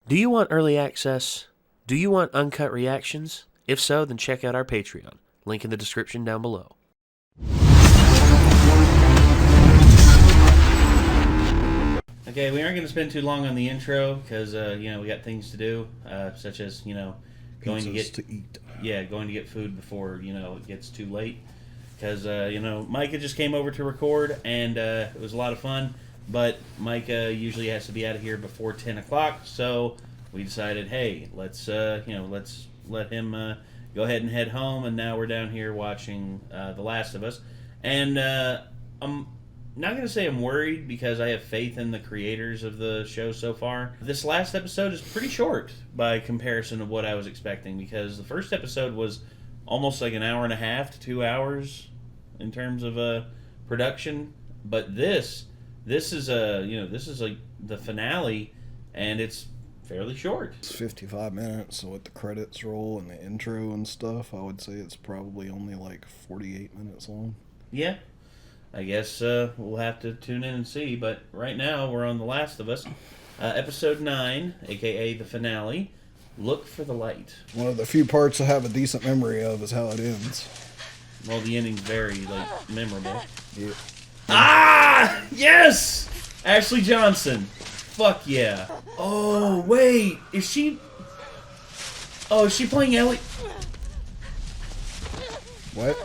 Do you want early access? Do you want uncut reactions? If so, then check out our Patreon. Link in the description down below. Okay, we aren't going to spend too long on the intro because, we got things to do, such as, going to eat. Yeah, going to get food before, it gets too late. Because, Micah just came over to record, and it was a lot of fun. But Micah usually has to be out of here before 10 o'clock, so we decided, hey, let's let him go ahead and head home. And now we're down here watching The Last of Us. And I'm not going to say I'm worried because I have faith in the creators of the show so far. This last episode is pretty short by comparison of what I was expecting, because the first episode was almost like an hour and a half to 2 hours in terms of production. But this is like the finale, and it's fairly short. It's 55 minutes, so with the credits roll and the intro and stuff, I would say it's probably only like 48 minutes long. Yeah. I guess we'll have to tune in and see, but right now we're on The Last of Us, episode 9, aka the finale. Look for the light. One of the few parts I have a decent memory of is how it ends. Well, the ending's very memorable. Yeah. Ah, yes, Ashley Johnson. Fuck yeah. Oh wait, is she playing Ellie? What?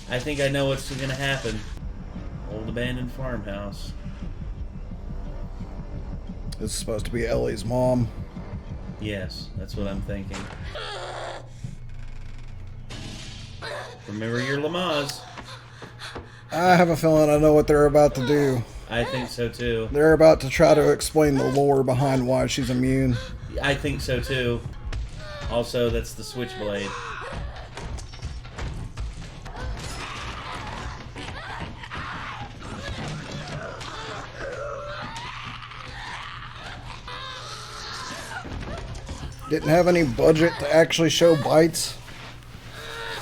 I think I know what's going to happen. Old abandoned farmhouse. This is supposed to be Ellie's mom. Yes, that's what I'm thinking. Remember your Lamaze. I have a feeling I know what they're about to do. I think so too. They're about to try to explain the lore behind why she's immune. I think so too. Also, that's the switchblade. Didn't have any budget to actually show bites.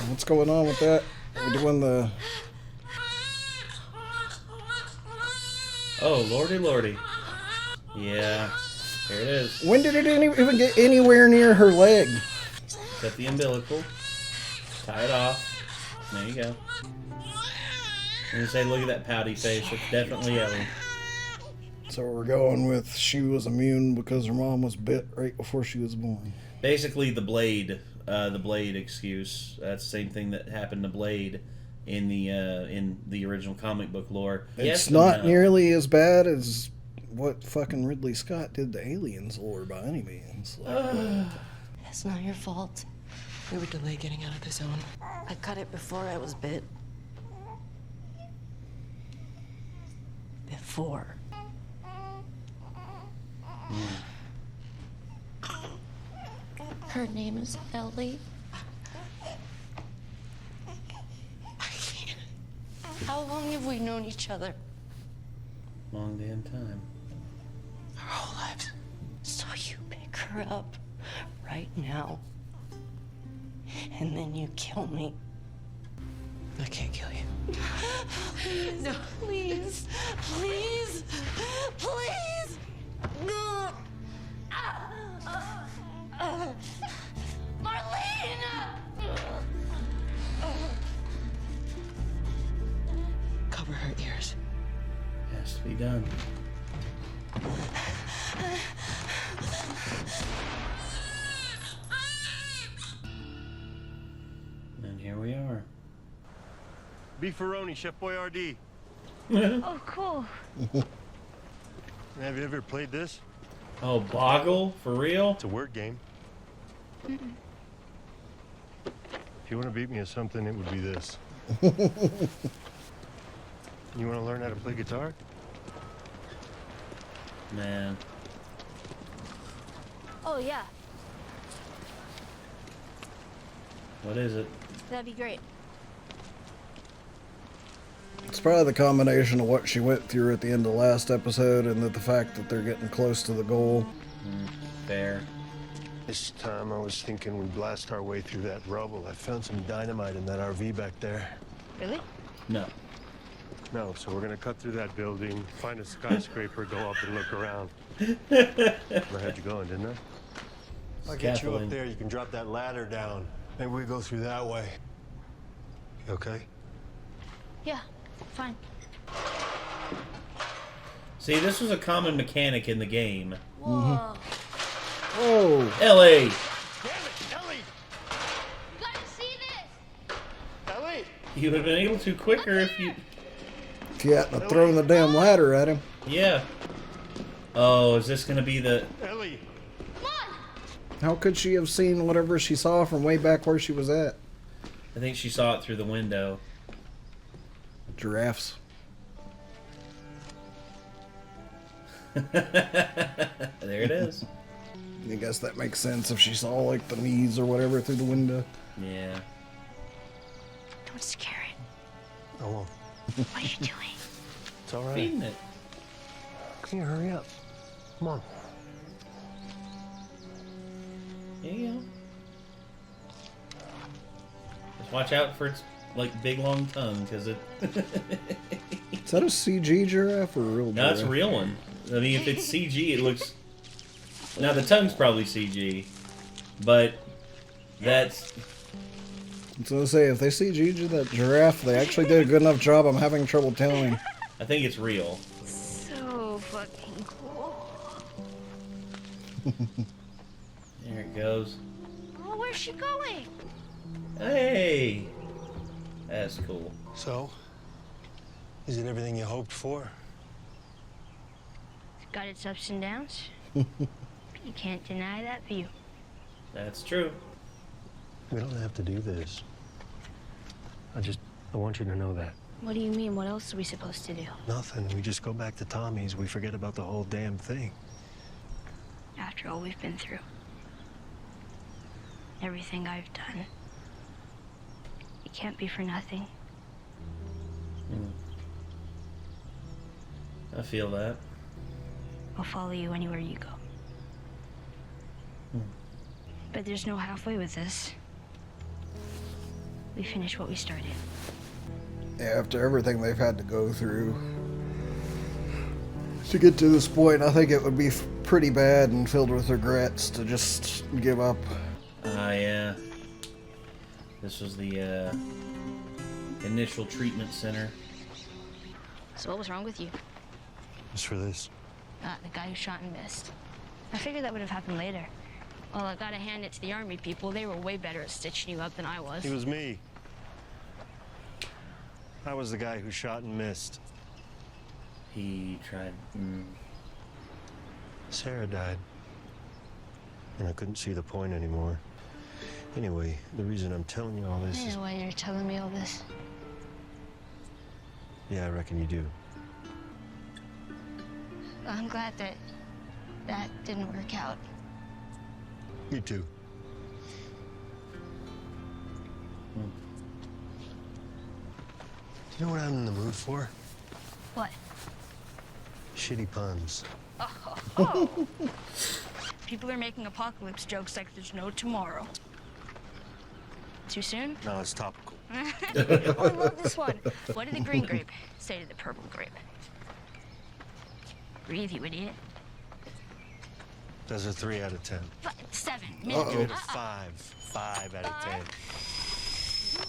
What's going on with that? We're doing the... Oh, lordy. Yeah, here it is. When did it even get anywhere near her leg? Cut the umbilical. Tie it off. There you go. I'm gonna say, look at that pouty face. It's definitely Ellie. So we're going with she was immune because her mom was bit right before she was born. Basically, the Blade excuse. That's the same thing that happened to Blade in the original comic book lore. It's yes, not nearly as bad as what fucking Ridley Scott did to Aliens lore by any means. It's not your fault. We were delayed getting out of the zone. I cut it before I was bit. Before. Her name is Ellie. I can't. How long have we known each other? Long damn time. Our whole lives. So you pick her up right now, and then you kill me. I can't kill you. No, please, please, please. No. Marlene! Cover her ears. Has to be done. And here we are. Beefaroni, Chef Boyardee. Oh, cool. Have you ever played this? Oh, Boggle? For real? It's a word game. Mm-mm. If you want to beat me at something, it would be this. You want to learn how to play guitar? Man. Oh, yeah, What is it? that'd be great. It's probably the combination of what she went through at the end of the last episode and the fact that they're getting close to the goal. Fair. This time I was thinking we'd blast our way through that rubble. I found some dynamite in that RV back there. Really? No. No, so we're gonna cut through that building, find a skyscraper, go up and look around. I had you going, didn't I? I'll get you up there. You can drop that ladder down. Maybe we go through that way. You okay? Yeah, fine. See, this was a common mechanic in the game. Whoa. Oh! Ellie! Damn it, Ellie! You gotta see this! Ellie! You would have been able to quicker if you... If you hadn't thrown the damn ladder at him. Yeah. Oh, is this gonna be the... Ellie! Come on! How could she have seen whatever she saw from way back where she was at? I think she saw it through the window. Giraffes. There it is. I guess that makes sense if she saw, like, the knees or whatever through the window. Yeah. Don't scare it. I won't. What are you doing? It's all right. Feeding it. Can you hurry up? Come on. There you go. Just watch out for its, like, big long tongue, because it... Is that a CG giraffe or a real giraffe? No, it's a real one. I mean, if it's CG, it looks... Now, the tongue's probably CG, but that's... I was gonna say, if they CG'd that giraffe, they actually did a good enough job. I'm having trouble telling. I think it's real. So fucking cool. There it goes. Oh, where's she going? Hey! That's cool. So, is it everything you hoped for? It's got its ups and downs. You can't deny that view. That's true. We don't have to do this. I want you to know that. What do you mean? What else are we supposed to do? Nothing. We just go back to Tommy's. We forget about the whole damn thing. After all we've been through. Everything I've done. It can't be for nothing. I feel that. I'll follow you anywhere you go. But there's no halfway with this. We finish what we started. Yeah, after everything they've had to go through to get to this point, I think it would be pretty bad and filled with regrets to just give up. Yeah. This was the initial treatment center. So what was wrong with you? Just for this. The guy who shot and missed. I figured that would have happened later. Well, I gotta hand it to the army people. They were way better at stitching you up than I was. It was me. I was the guy who shot and missed. He tried... Sarah died. And I couldn't see the point anymore. Anyway, the reason I'm telling you all this I is... know why you're telling me all this. Yeah, I reckon you do. I'm glad that that didn't work out. Me too. Do you know what I'm in the mood for? What? Shitty puns. Oh. People are making apocalypse jokes like there's no tomorrow. Too soon? No, it's topical. Oh, I love this one. What did the green grape say to the purple grape? Breathe, you idiot. That's a 3 out of 10. 7. Give it a 5. 5 out of 10.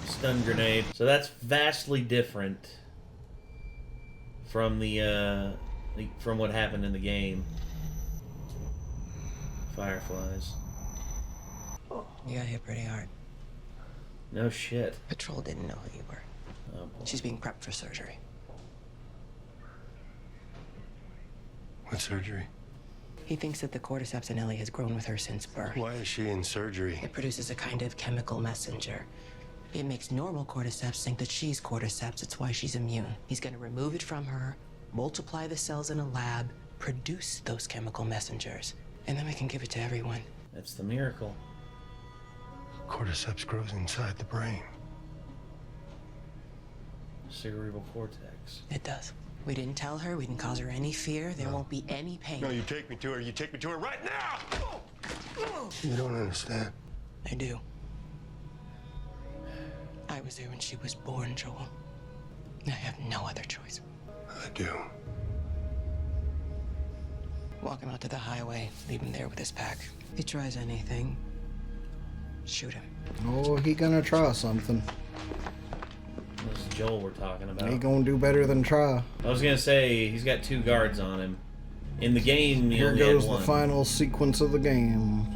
Stun grenade. So that's vastly different from from what happened in the game. Fireflies. You got hit pretty hard. No shit. Patrol didn't know who you were. Oh, boy. She's being prepped for surgery. What surgery? He thinks that the cordyceps in Ellie has grown with her since birth. Why is she in surgery? It produces a kind of chemical messenger. It makes normal cordyceps think that she's cordyceps. It's why she's immune. He's going to remove it from her, multiply the cells in a lab, produce those chemical messengers, and then we can give it to everyone. That's the miracle. Cordyceps grows inside the brain. Cerebral cortex. It does. We didn't tell her. We didn't cause her any fear. There won't be any pain. No, you take me to her. You take me to her right now! You don't understand. I do. I was there when she was born, Joel. I have no other choice. I do. Walk him out to the highway, leave him there with his pack. If he tries anything, shoot him. Oh, he gonna try something. This is Joel we're talking about. He gonna do better than try. I was gonna say he's got 2 guards on him. In the game, he Here only goes had the 1. final sequence of the game.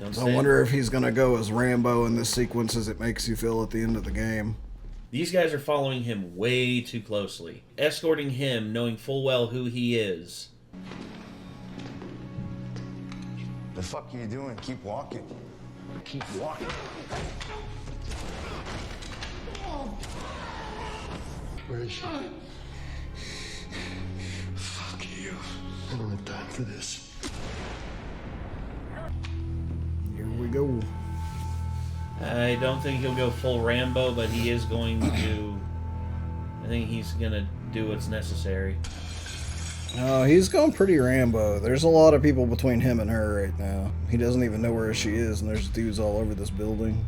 Don't I say wonder if he's gonna go as Rambo in this sequence as it makes you feel at the end of the game. These guys are following him way too closely, escorting him, knowing full well who he is. The fuck are you doing? Keep walking. Keep walking. Where is she? Fuck you. I don't have time for this. Here we go. I don't think he'll go full Rambo, but he is going to... I think he's going to do what's necessary. No, he's going pretty Rambo. There's a lot of people between him and her right now. He doesn't even know where she is, and there's dudes all over this building.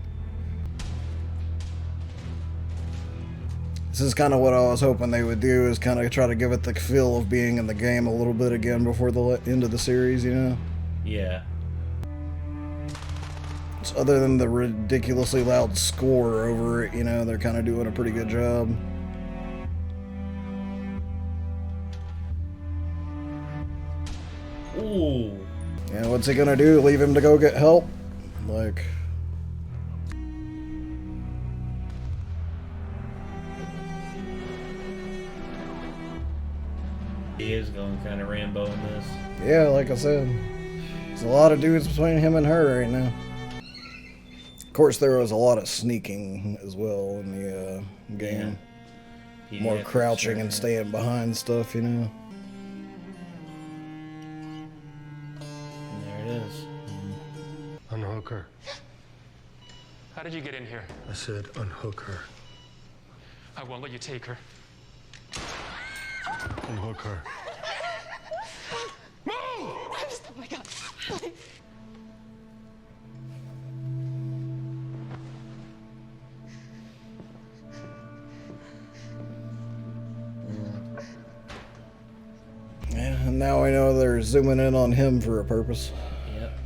This is kind of what I was hoping they would do, is kind of try to give it the feel of being in the game a little bit again before the end of the series, you know? Yeah. So other than the ridiculously loud score over it, you know, they're kind of doing a pretty good job. Ooh. Yeah, what's he gonna do? Leave him to go get help? Like... He is going kind of Rambo in this. Yeah, like I said, there's a lot of dudes between him and her right now. Of course, there was a lot of sneaking as well in the game. Yeah. More crouching and staying behind stuff, you know. And there it is. Unhook her. How did you get in here? I said unhook her. I won't let you take her. Unhook her. Oh my God. Yeah, and now I know they're zooming in on him for a purpose. Yep.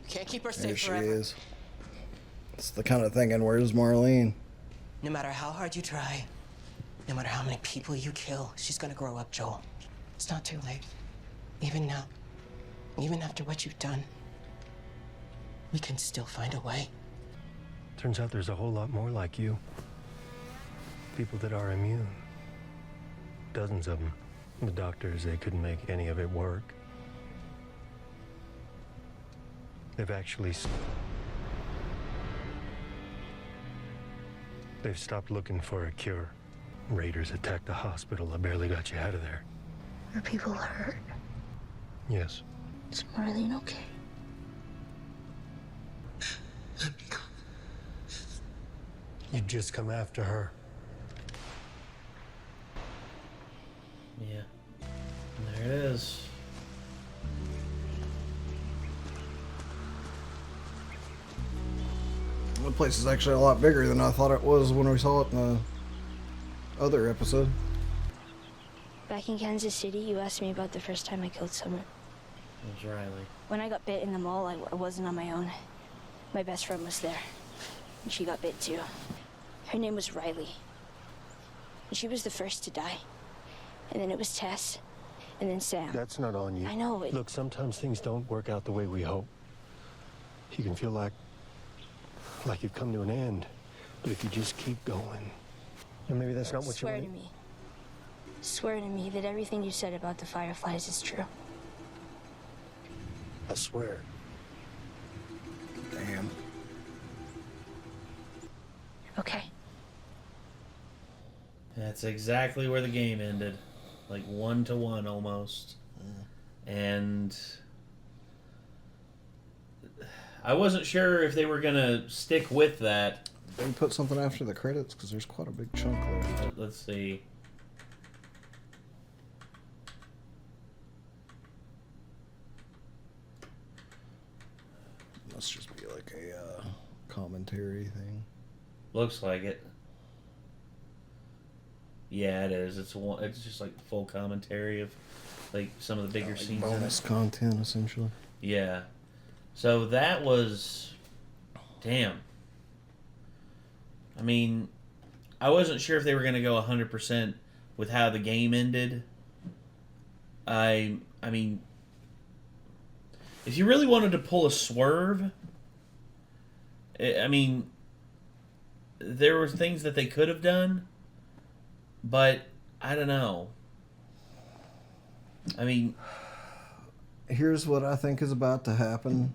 Can't keep her There safe she forever. is. It's the kind of thinking, where's Marlene? No matter how hard you try, no matter how many people you kill, she's gonna grow up, Joel. It's not too late. Even now, even after what you've done, we can still find a way. Turns out there's a whole lot more like you. People that are immune. Dozens of them. The doctors, they couldn't make any of it work. They've actually... They've stopped looking for a cure. Raiders attacked the hospital. I barely got you out of there. Are people hurt? Yes. Is Marlene okay? You'd just come after her. Yeah. And there it is. The place is actually a lot bigger than I thought it was when we saw it in the other episode. Back in Kansas City, you asked me about the first time I killed someone. It was Riley. When I got bit in the mall, I wasn't on my own. My best friend was there, and she got bit too. Her name was Riley. And she was the first to die. And then it was Tess, and then Sam. That's not on you. I know. Look, sometimes things don't work out the way we hope. You can feel like you've come to an end. But if you just keep going, and maybe that's not what you Swear want. to me. Swear to me that everything you said about the Fireflies is true. I swear. Damn. Okay. That's exactly where the game ended. Like 1-to-1 almost. And I wasn't sure if they were going to stick with that. They put something after the credits because there's quite a big chunk there. Let's see. Must just be like a commentary thing. Looks like it. Yeah, it is. It's just like full commentary of like some of the bigger scenes. Bonus content, essentially. Yeah. So that was, damn. I mean, I wasn't sure if they were going to go 100% with how the game ended. I mean, if you really wanted to pull a swerve, I mean, there were things that they could have done, but I don't know. I mean, here's what I think is about to happen.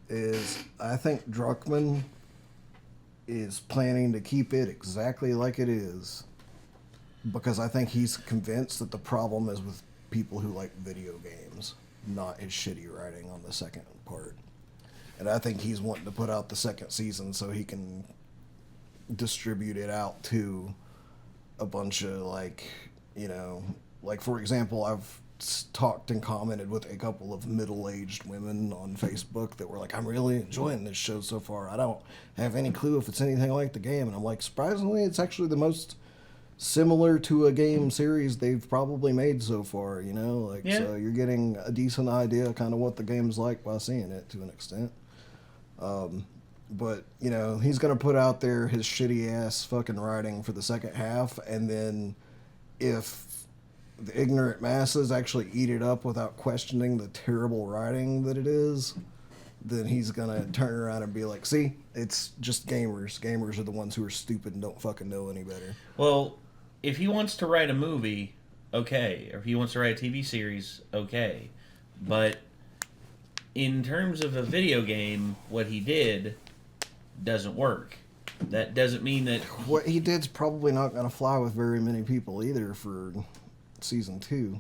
Is I think Druckmann is planning to keep it exactly like it is, because I think he's convinced that the problem is with people who like video games, not his shitty writing on the second part. And I think he's wanting to put out the second season so he can distribute it out to a bunch of, like, you know, like, for example, I've talked and commented with a couple of middle-aged women on Facebook that were like, I'm really enjoying this show so far. I don't have any clue if it's anything like the game. And I'm like, surprisingly, it's actually the most similar to a game series they've probably made so far, you know? Like, yeah. So you're getting a decent idea kind of what the game's like by seeing it to an extent. But, you know, he's going to put out there his shitty-ass fucking writing for the second half, and then if the ignorant masses actually eat it up without questioning the terrible writing that it is, then he's going to turn around and be like, see, it's just gamers. Gamers are the ones who are stupid and don't fucking know any better. Well, if he wants to write a movie, okay. Or if he wants to write a TV series, okay. But in terms of a video game, what he did doesn't work. That doesn't mean that... What he did's probably not going to fly with very many people either for season 2.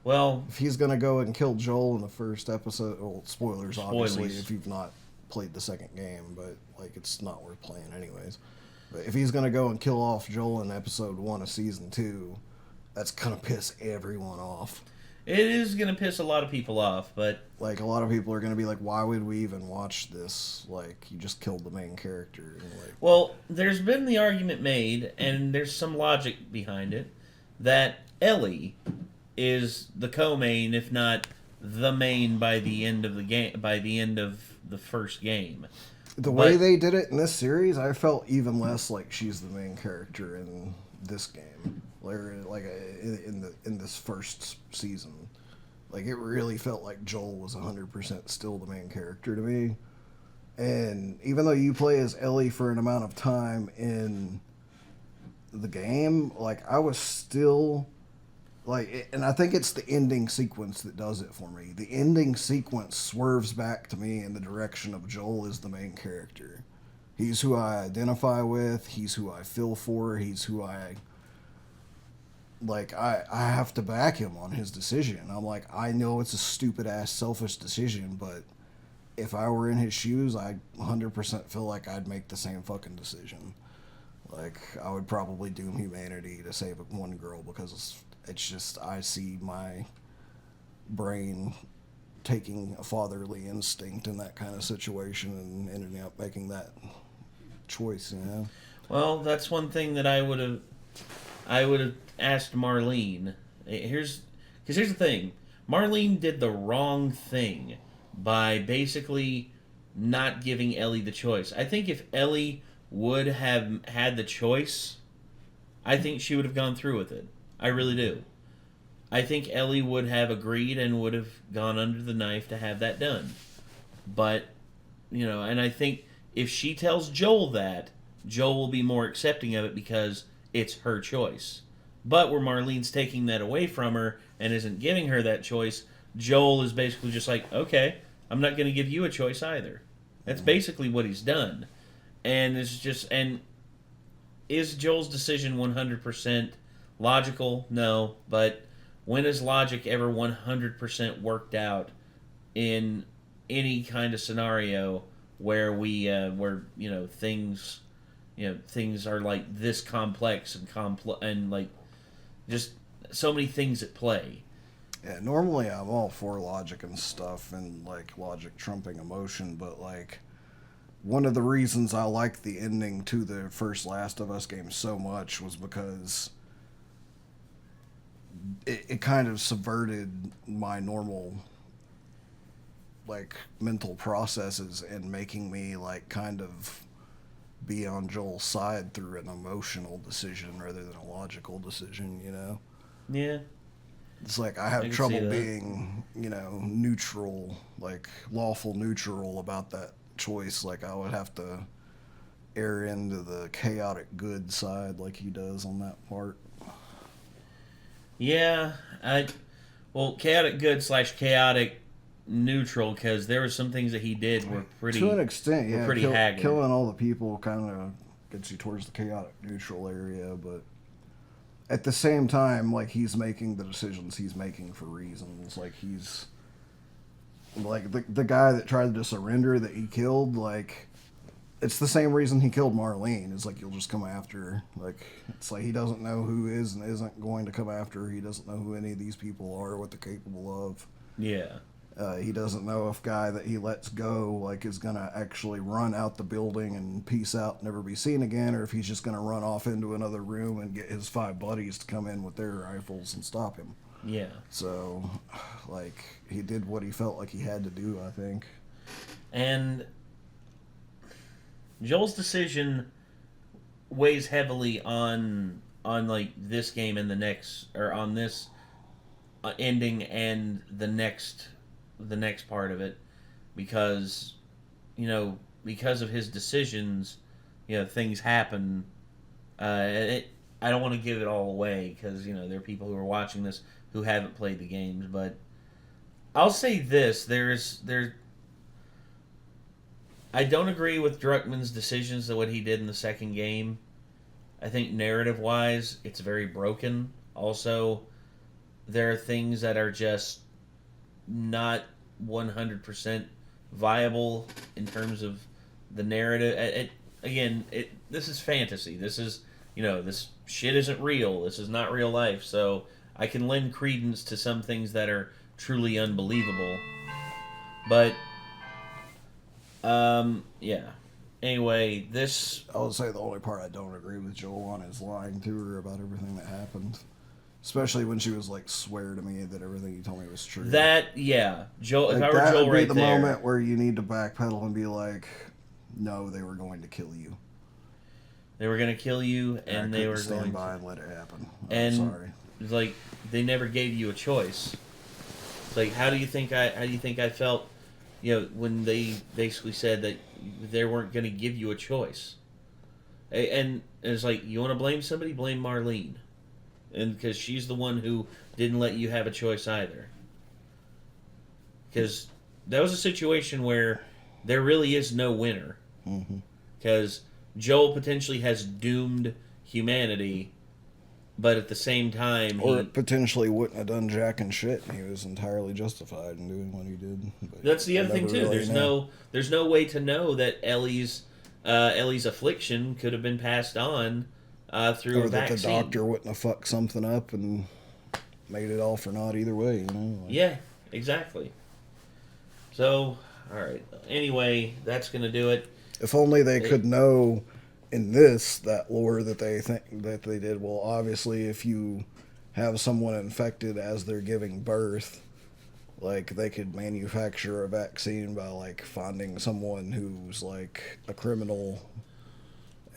Well... If he's going to go and kill Joel in the first episode... Well, spoilers, obviously, if you've not played the second game, but, like, it's not worth playing anyways. But if he's going to go and kill off Joel in episode 1 of season 2, that's going to piss everyone off. It is going to piss a lot of people off, but... Like, a lot of people are going to be like, why would we even watch this? Like, you just killed the main character. And like... Well, there's been the argument made, and there's some logic behind it, that Ellie is the co-main, if not the main, by the end of the game, by the end of the first game. The way they did it in this series, I felt even less like she's the main character in this game. Like in this first season, like it really felt like Joel was 100% still the main character to me. And even though you play as Ellie for an amount of time in the game, like I was still like, and I think it's the ending sequence that does it for me. The ending sequence swerves back to me in the direction of Joel is the main character. He's who I identify with. He's who I feel for. He's who I have to back him on his decision. I'm like, I know it's a stupid-ass, selfish decision, but if I were in his shoes, I 100% feel like I'd make the same fucking decision. Like, I would probably doom humanity to save one girl because it's just, I see my brain taking a fatherly instinct in that kind of situation and ending up making that choice, you know? Well, that's one thing that I would have asked Marlene. Because here's the thing. Marlene did the wrong thing by basically not giving Ellie the choice. I think if Ellie would have had the choice, I think she would have gone through with it. I really do. I think Ellie would have agreed and would have gone under the knife to have that done. But, you know, and I think if she tells Joel that, Joel will be more accepting of it because it's her choice. But where Marlene's taking that away from her and isn't giving her that choice, Joel is basically just like, okay, I'm not going to give you a choice either. That's basically what he's done. And it's just, and is Joel's decision 100% logical? No. But when has logic ever 100% worked out in any kind of scenario where things are like this complex and like just so many things at play? Yeah, normally I'm all for logic and stuff and like logic trumping emotion, but like one of the reasons I liked the ending to the first Last of Us game so much was because it kind of subverted my normal, like, mental processes and making me, like, kind of be on Joel's side through an emotional decision rather than a logical decision, you know? Yeah. It's like I have trouble being, you know, neutral, like lawful neutral about that choice. Like I would have to err into the chaotic good side like he does on that part. Yeah, chaotic good / chaotic neutral, because there were some things that he did were pretty, to an extent, yeah, pretty haggard. Killing all the people kind of gets you towards the chaotic neutral area, but at the same time, like, he's making the decisions he's making for reasons. Like, he's like the guy that tried to surrender that he killed, like, it's the same reason he killed Marlene. It's like, you'll just come after her. Like, it's like he doesn't know who is and isn't going to come after her. He doesn't know who any of these people are, what they're capable of. Yeah. He doesn't know if guy that he lets go, like, is going to actually run out the building and peace out and never be seen again, or if he's just going to run off into another room and get his 5 buddies to come in with their rifles and stop him. Yeah. So, like, he did what he felt like he had to do, I think. And Joel's decision weighs heavily on like this game and the next, or on this ending and the next part of it, because, you know, because of his decisions, you know, things happen. I don't want to give it all away because, you know, there are people who are watching this who haven't played the games, but I'll say this: I don't agree with Druckmann's decisions of what he did in the second game. I think narrative-wise, it's very broken. Also, there are things that are just not 100% viable in terms of the narrative. This is fantasy. This is, you know, this shit isn't real. This is not real life. So I can lend credence to some things that are truly unbelievable. But, yeah. Anyway, this... I would say the only part I don't agree with Joel on is lying to her about everything that happened. Especially when she was like, swear to me that everything you told me was true. That, yeah. Joel, like, if I were Joel right there... the moment where you need to backpedal and be like, no, they were going to kill you. They were going to kill you, and they were going to... stand by and let it happen. I'm sorry. It's like, they never gave you a choice. It's like, how do you think I felt, you know, when they basically said that they weren't going to give you a choice? And it's like, you want to blame somebody? Blame Marlene. And because she's the one who didn't let you have a choice either. Because that was a situation where there really is no winner. Because Joel potentially has doomed humanity, but at the same time... Or potentially wouldn't have done jack and shit, and he was entirely justified in doing what he did. But that's the other thing, too. Really there's no way to know that Ellie's affliction could have been passed on through or a that vaccine. the doctor wouldn't have fucked something up and made it all for naught either way, you know? Like, yeah, exactly. So, alright. Anyway, that's going to do it. If only they could know in this, that lore that they think that they did. Well, obviously, if you have someone infected as they're giving birth, like, they could manufacture a vaccine by, like, finding someone who's, like, a criminal,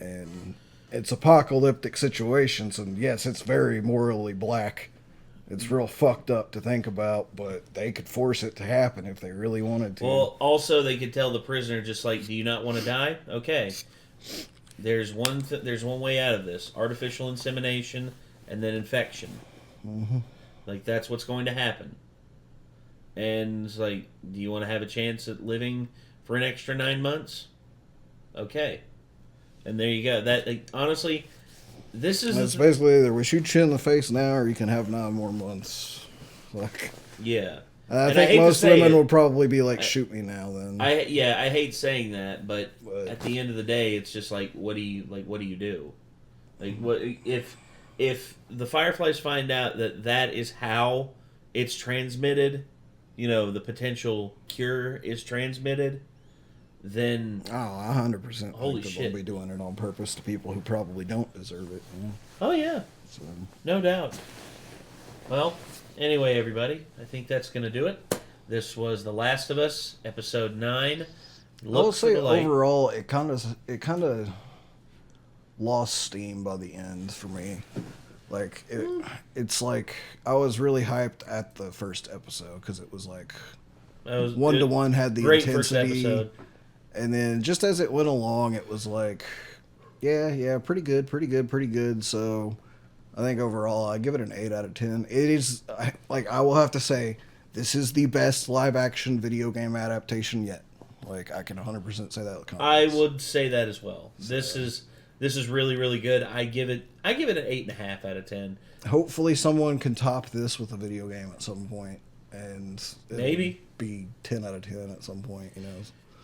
and it's apocalyptic situations, and yes, it's very morally black. It's real fucked up to think about, but they could force it to happen if they really wanted to. Well, also, they could tell the prisoner, just like, do you not want to die? Okay. There's one way out of this. Artificial insemination and then infection. Like, that's what's going to happen. And it's like, do you want to have a chance at living for an extra 9 months? Okay. And there you go. That, like, honestly, this is... It's basically either we shoot you in the face now or you can have 9 more months. Like, yeah. I think most women would probably be like, shoot me now then. I hate saying that, but at the end of the day, it's just like, what do you do? Like, what if the Fireflies find out that is how it's transmitted, you know, the potential cure is transmitted, then 100%. Holy think shit. they'll be doing it on purpose to people who probably don't deserve it. You know? Oh yeah, So, no doubt. Well, anyway, everybody, I think that's going to do it. This was The Last of Us, episode 9. I will say overall, it kind of lost steam by the end for me. Like it's like I was really hyped at the first episode because it was like 1-to-1 had the great intensity, first episode. And then just as it went along, it was like, yeah, pretty good. So I think overall, I give it an 8 out of 10. It is I will have to say, this is the best live-action video game adaptation yet. Like, I can 100% say that with confidence. I would say that as well. So. This is really, really good. I give it an 8.5 out of 10. Hopefully, someone can top this with a video game at some point, and maybe be 10 out of 10 at some point. You know.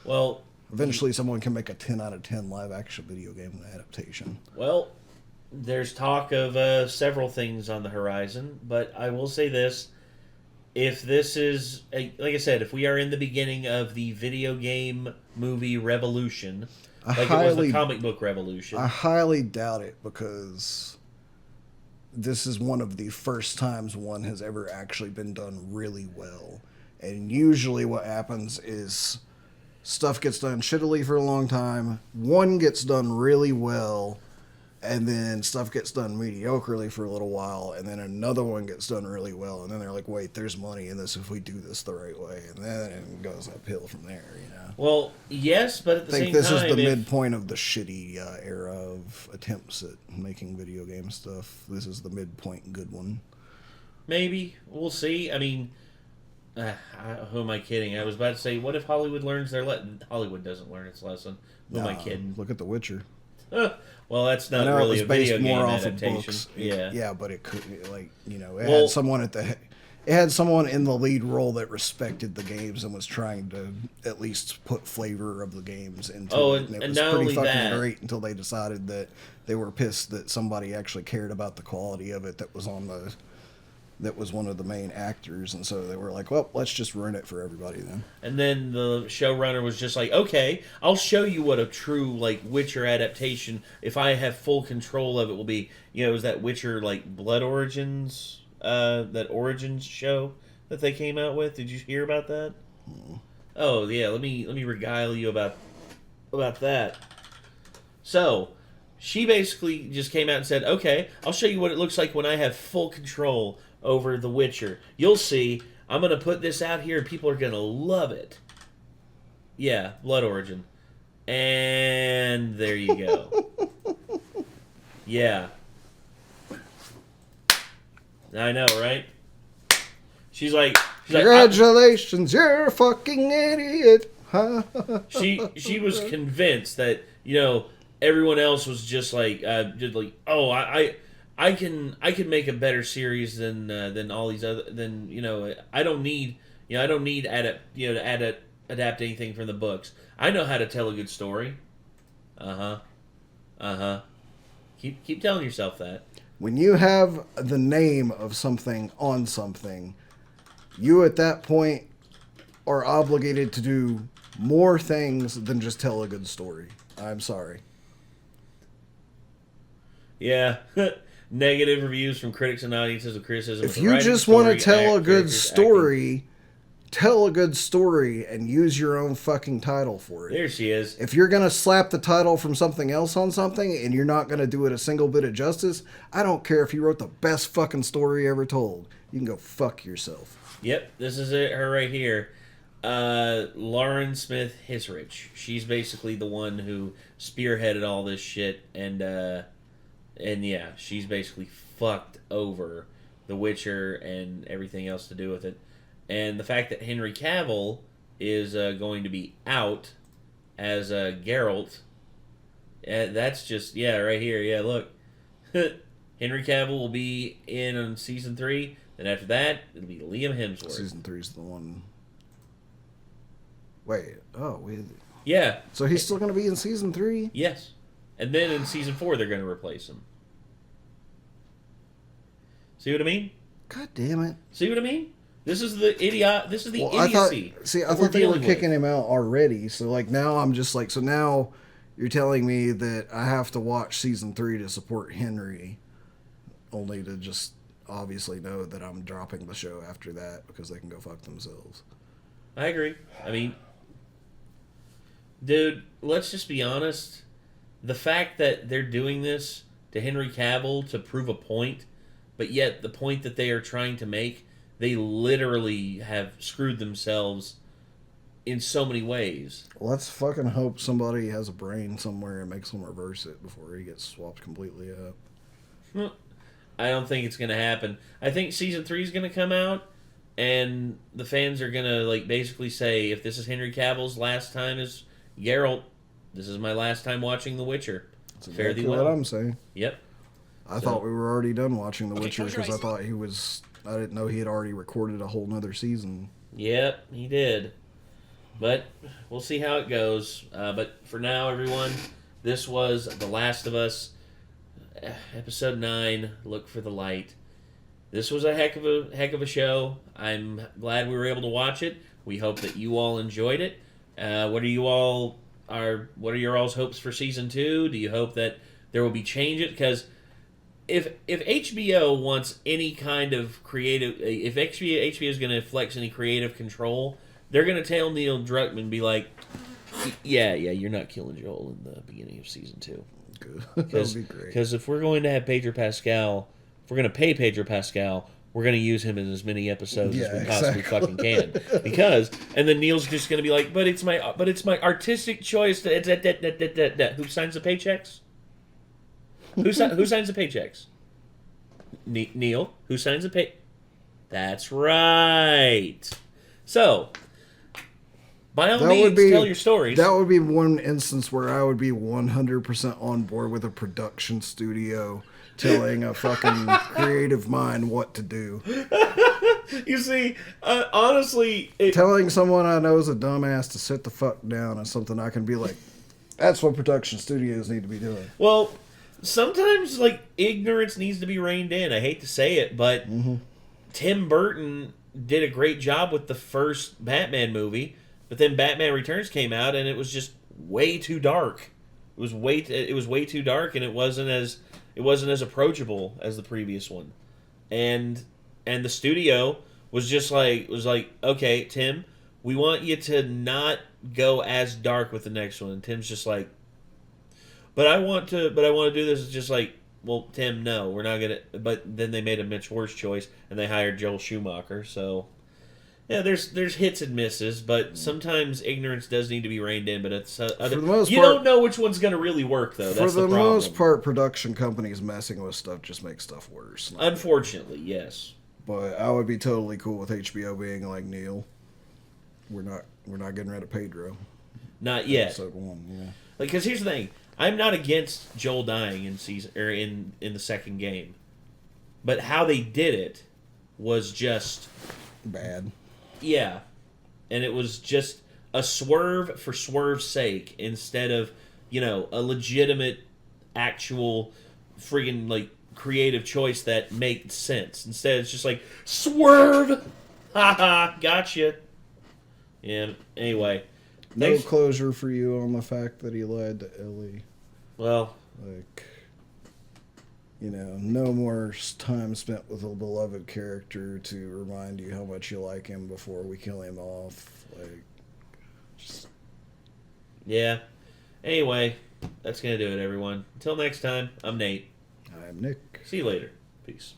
Well, eventually, someone can make a 10 out of 10 live-action video game adaptation. Well, there's talk of several things on the horizon, but I will say this. If this is, like I said, if we are in the beginning of the video game movie revolution, it was the comic book revolution. I highly doubt it because this is one of the first times one has ever actually been done really well. And usually what happens is stuff gets done shittily for a long time, one gets done really well, and then stuff gets done mediocrely for a little while, and then another one gets done really well, and then they're like, wait, there's money in this if we do this the right way, and then it goes uphill from there, you know? Well, yes, but at the same time... I think this is the midpoint of the shitty era of attempts at making video game stuff. This is the midpoint good one. Maybe. We'll see. I mean, who am I kidding? I was about to say, what if Hollywood learns their lesson? Hollywood doesn't learn its lesson. Who am I kidding? Look at The Witcher. Well, that's not really a video game adaptation. Yeah, but it could, had someone it had someone in the lead role that respected the games and was trying to at least put flavor of the games into it. And it was pretty fucking great until they decided that they were pissed that somebody actually cared about the quality of it that was one of the main actors, and so they were like, well, let's just ruin it for everybody then. And then the showrunner was just like, okay, I'll show you what a true, Witcher adaptation, if I have full control of it, will be. It was that Witcher, Blood Origins, that Origins show that they came out with. Did you hear about that? Oh, yeah, let me regale you about that. So, she basically just came out and said, okay, I'll show you what it looks like when I have full control over The Witcher. You'll see. I'm going to put this out here and people are going to love it. Yeah, Blood Origin. And there you go. Yeah. I know, right? She's like, congratulations, you're a fucking idiot. she was convinced that, everyone else was just I can make a better series than all these other I don't need to adapt anything from the books. I know how to tell a good story. Keep telling yourself that. When you have the name of something on something, you at that point are obligated to do more things than just tell a good story. I'm sorry. Yeah. Negative reviews from critics and audiences with criticism. If you just want to tell a good story, tell a good story and use your own fucking title for it. There she is. If you're going to slap the title from something else on something and you're not going to do it a single bit of justice, I don't care if you wrote the best fucking story ever told. You can go fuck yourself. Yep, this is it, her right here. Lauren Smith Hisrich. She's basically the one who spearheaded all this shit, and yeah, she's basically fucked over The Witcher and everything else to do with it. And the fact that Henry Cavill is going to be out as Geralt, that's just, right here. Look. Henry Cavill will be in on season 3. Then after that, it'll be Liam Hemsworth. Season 3 is the one. Wait. Yeah. So he's still going to be in season 3? Yes. And then in season 4, they're going to replace him. See what I mean? God damn it. See what I mean? This is the idiot. This is the Well, idiocy. I thought they were kicking him out already. So like now I'm just like, so now you're telling me that I have to watch season 3 to support Henry, only to just obviously know that I'm dropping the show after that because they can go fuck themselves. I agree. I mean, dude, let's just be honest. The fact that they're doing this to Henry Cavill to prove a point, but yet the point that they are trying to make, they literally have screwed themselves in so many ways. Let's fucking hope somebody has a brain somewhere and makes them reverse it before he gets swapped completely up. I don't think it's going to happen. I think season 3 is going to come out, and the fans are going to like basically say, if this is Henry Cavill's last time as Geralt, this is my last time watching The Witcher. That's exactly what I'm saying. Yep. I thought we were already done watching The Witcher because I thought I didn't know he had already recorded a whole nother season. Yep, he did. But we'll see how it goes. But for now, everyone, this was The Last of Us, episode 9. Look for the light. This was a heck of a show. I'm glad we were able to watch it. We hope that you all enjoyed it. What are your all's hopes for season 2? Do you hope that there will be changes? Because if HBO wants any kind of creative, if HBO is going to flex any creative control, they're going to tell Neil Druckmann, be like, yeah, you're not killing Joel in the beginning of season 2. Good. That would be great. Because if we're going to have Pedro Pascal, if we're going to pay Pedro Pascal, we're going to use him in as many episodes as we possibly fucking can. And then Neil's just going to be like, but it's my artistic choice. Who signs the paychecks? Who signs the paychecks? Neil. Who signs the pay? That's right. So, by all means, tell your stories. That would be one instance where I would be 100% on board with a production studio telling a fucking creative mind what to do. You see, honestly... telling someone I know is a dumbass to sit the fuck down is something I can be like, that's what production studios need to be doing. Well, sometimes, like, ignorance needs to be reined in. I hate to say it, but Tim Burton did a great job with the first Batman movie, but then Batman Returns came out, and it was just way too dark. It was way too dark, and it wasn't as approachable as the previous one. And the studio was like, okay, Tim, we want you to not go as dark with the next one. And Tim's just like, but I want to do this. It's just like, well, Tim, no, we're not gonna. But then they made a much worse choice, and they hired Joel Schumacher. So, yeah, there's hits and misses, but sometimes ignorance does need to be reined in. But it's for the most you part, don't know which one's gonna really work, though. That's for the problem. most part, production companies messing with stuff just makes stuff worse. Unfortunately, yes. But I would be totally cool with HBO being like, Neil, we're not getting rid of Pedro. Not yet. Episode 1, yeah. Like, because here's the thing. I'm not against Joel dying in the second game, but how they did it was just bad. Yeah, and it was just a swerve for swerve's sake instead of a legitimate, actual, friggin' like creative choice that made sense. Instead, it's just like swerve, haha, gotcha. Yeah. Anyway. No closure for you on the fact that he lied to Ellie. Well, like, no more time spent with a beloved character to remind you how much you like him before we kill him off. Like, just... yeah. Anyway, that's going to do it, everyone. Until next time, I'm Nate. I'm Nick. See you later. Peace.